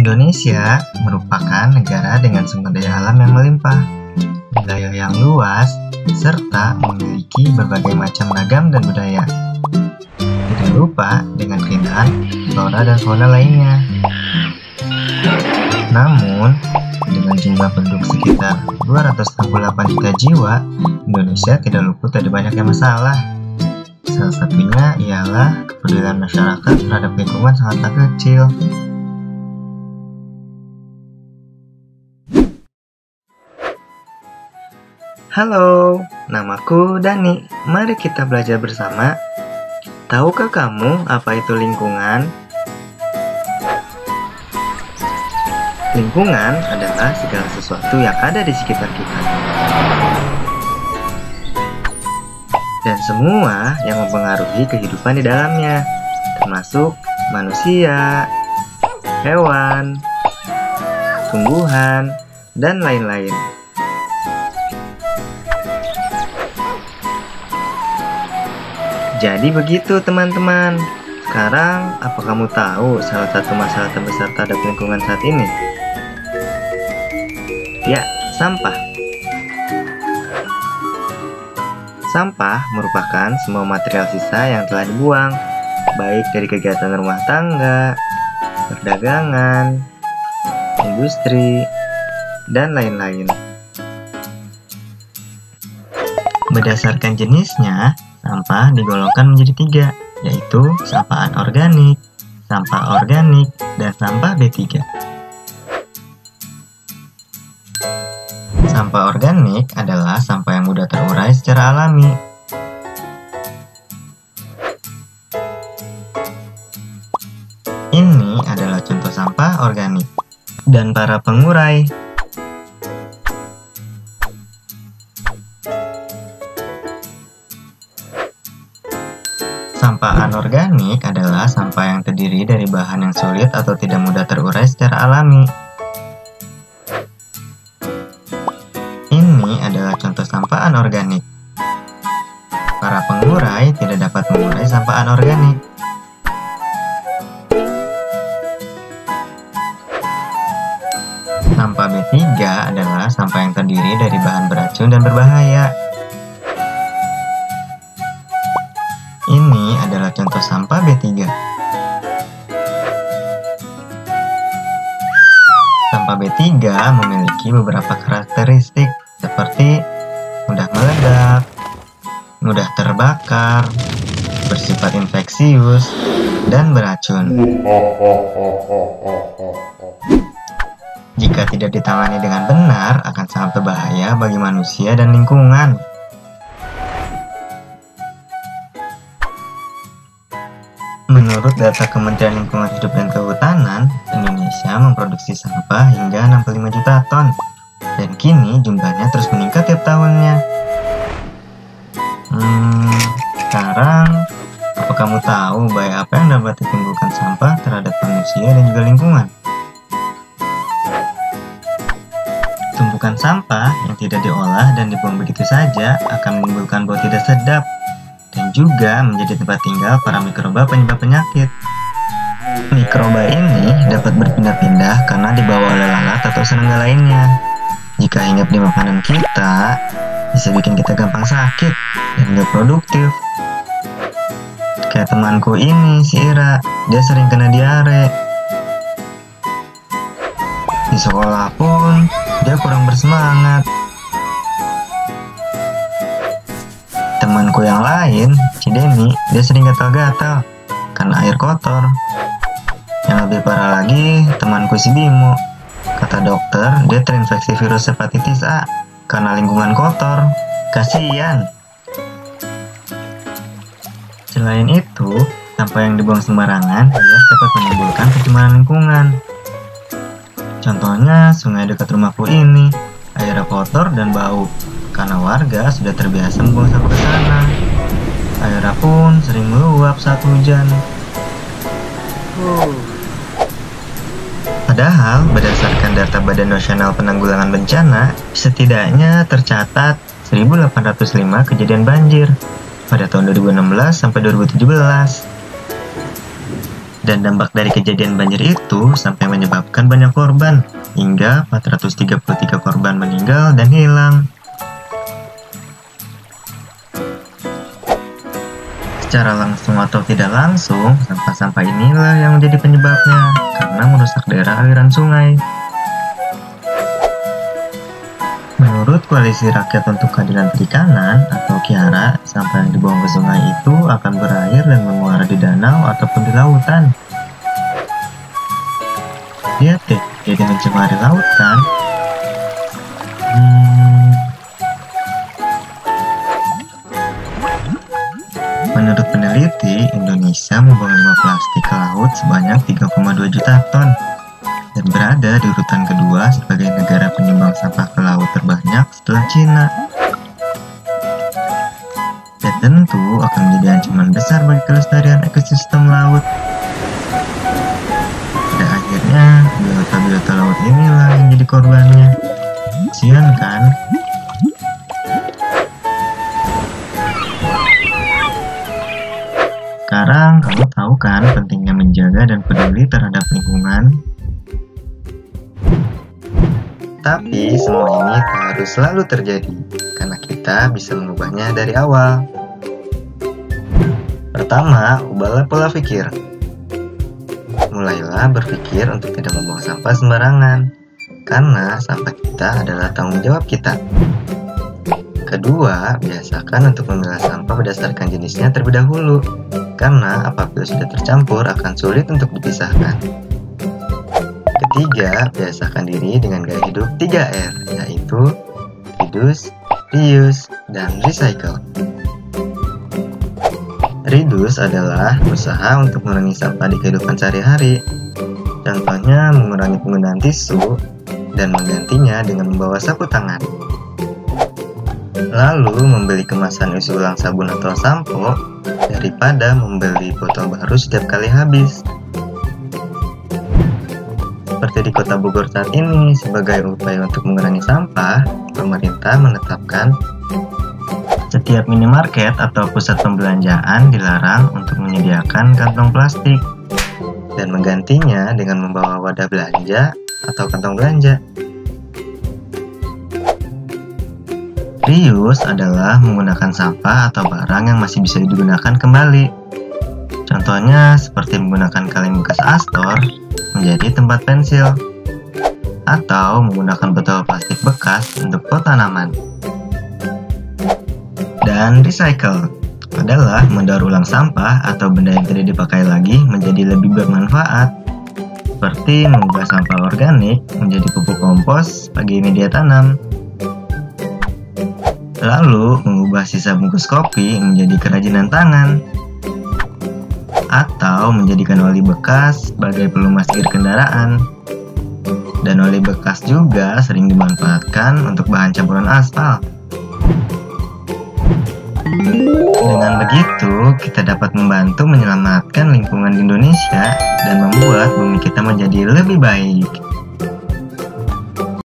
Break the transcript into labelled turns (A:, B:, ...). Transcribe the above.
A: Indonesia merupakan negara dengan sumber daya alam yang melimpah, wilayah yang luas, serta memiliki berbagai macam ragam dan budaya. Tidak lupa dengan keindahan flora dan fauna lainnya. Namun, dengan jumlah penduduk sekitar 268 juta jiwa, Indonesia tidak luput dari banyaknya masalah. Salah satunya ialah kepedulian masyarakat terhadap lingkungan sangatlah kecil. Halo, namaku Dani. Mari kita belajar bersama. Tahukah kamu apa itu lingkungan? Lingkungan adalah segala sesuatu yang ada di sekitar kita. Dan semua yang mempengaruhi kehidupan di dalamnya, termasuk manusia, hewan, tumbuhan, dan lain-lain. Jadi begitu teman-teman. Sekarang, apa kamu tahu salah satu masalah terbesar terhadap lingkungan saat ini? Ya, sampah. Sampah merupakan semua material sisa yang telah dibuang, baik dari kegiatan rumah tangga, perdagangan, industri, dan lain-lain. Berdasarkan jenisnya, sampah digolongkan menjadi 3, yaitu sampah anorganik, sampah organik, dan sampah B3. Sampah organik adalah sampah yang mudah terurai secara alami. Ini adalah contoh sampah organik dan para pengurai. Sampah anorganik adalah sampah yang terdiri dari bahan yang sulit atau tidak mudah terurai secara alami. Ini adalah contoh sampah anorganik. Para pengurai tidak dapat mengurai sampah anorganik. Sampah B3 adalah sampah yang terdiri dari bahan beracun dan berbahaya. Ini adalah contoh sampah B3. Sampah B3 memiliki beberapa karakteristik seperti mudah meledak, mudah terbakar, bersifat infeksius, dan beracun. Jika tidak ditangani dengan benar, akan sangat berbahaya bagi manusia dan lingkungan. Menurut data Kementerian Lingkungan Hidup dan Kehutanan, Indonesia memproduksi sampah hingga 65 juta ton, dan kini jumlahnya terus meningkat tiap tahunnya. Sekarang, apa kamu tahu bahaya apa yang dapat ditimbulkan sampah terhadap manusia dan juga lingkungan? Tumpukan sampah yang tidak diolah dan dibuang begitu saja akan menimbulkan bau tidak sedap, dan juga menjadi tempat tinggal para mikroba penyebab penyakit. Mikroba ini dapat berpindah-pindah karena dibawa oleh lalat atau serangga lainnya. Jika hinggap di makanan kita, bisa bikin kita gampang sakit dan gak produktif. Kayak temanku ini, si Ira, dia sering kena diare. Di sekolah pun, dia kurang bersemangat. Temanku yang lain, si Denny, dia sering gatal-gatal karena air kotor. Yang lebih parah lagi, temanku si Bimo. Kata dokter, dia terinfeksi virus hepatitis A karena lingkungan kotor. Kasian. Selain itu, sampah yang dibuang sembarangan jelas dapat menimbulkan pencemaran lingkungan. Contohnya, sungai dekat rumahku ini, airnya kotor dan bau karena warga sudah terbiasa membuang sampah ke sana. Airnya pun sering meluap saat hujan. Padahal, berdasarkan data Badan Nasional Penanggulangan Bencana, setidaknya tercatat 1.805 kejadian banjir pada tahun 2016 sampai 2017. Dan dampak dari kejadian banjir itu sampai menyebabkan banyak korban, hingga 433 korban meninggal dan hilang. Secara langsung atau tidak langsung, sampah-sampah inilah yang menjadi penyebabnya, karena merusak daerah aliran sungai. Menurut Koalisi Rakyat untuk Keadilan Perikanan atau KIARA, sampah yang dibuang ke sungai itu akan berair dan menguap di danau ataupun di lautan. Lihat deh, jadi mencemari laut kan? Menurut peneliti, Indonesia membuang limbah plastik ke laut sebanyak 3,2 juta ton dan berada di urutan kedua sebagai negara penyumbang sampah ke laut terbanyak setelah Cina. Dan tentu akan menjadi ancaman besar bagi kelestarian ekosistem laut. Pada akhirnya, biota-biota laut inilah yang jadi korbannya. Kasian kan? Sekarang kamu tahu kan pentingnya menjaga dan peduli terhadap lingkungan? Tapi semua ini tak harus selalu terjadi, karena kita bisa mengubahnya dari awal. Pertama, ubahlah pola pikir. Mulailah berpikir untuk tidak membuang sampah sembarangan, karena sampah kita adalah tanggung jawab kita. Kedua, biasakan untuk memilah sampah berdasarkan jenisnya terlebih dahulu, karena apabila sudah tercampur akan sulit untuk dipisahkan. Ketiga, biasakan diri dengan gaya hidup 3R, yaitu reduce, reuse, dan recycle. Reduce adalah usaha untuk mengurangi sampah di kehidupan sehari-hari. Contohnya mengurangi penggunaan tisu dan menggantinya dengan membawa sapu tangan. Lalu membeli kemasan isi ulang sabun atau sampo daripada membeli botol baru setiap kali habis. Seperti di Kota Bogor saat ini, sebagai upaya untuk mengurangi sampah, pemerintah menetapkan setiap minimarket atau pusat pembelanjaan dilarang untuk menyediakan kantong plastik dan menggantinya dengan membawa wadah belanja atau kantong belanja. Reuse adalah menggunakan sampah atau barang yang masih bisa digunakan kembali. Contohnya seperti menggunakan kaleng bekas Astor menjadi tempat pensil, atau menggunakan botol plastik bekas untuk pot tanaman. Dan recycle adalah mendaur ulang sampah atau benda yang tidak dipakai lagi menjadi lebih bermanfaat, seperti mengubah sampah organik menjadi pupuk kompos bagi media tanam. Lalu, mengubah sisa bungkus kopi menjadi kerajinan tangan, atau menjadikan oli bekas sebagai pelumas gear kendaraan. Dan oli bekas juga sering dimanfaatkan untuk bahan campuran aspal. Dengan begitu, kita dapat membantu menyelamatkan lingkungan di Indonesia dan membuat bumi kita menjadi lebih baik.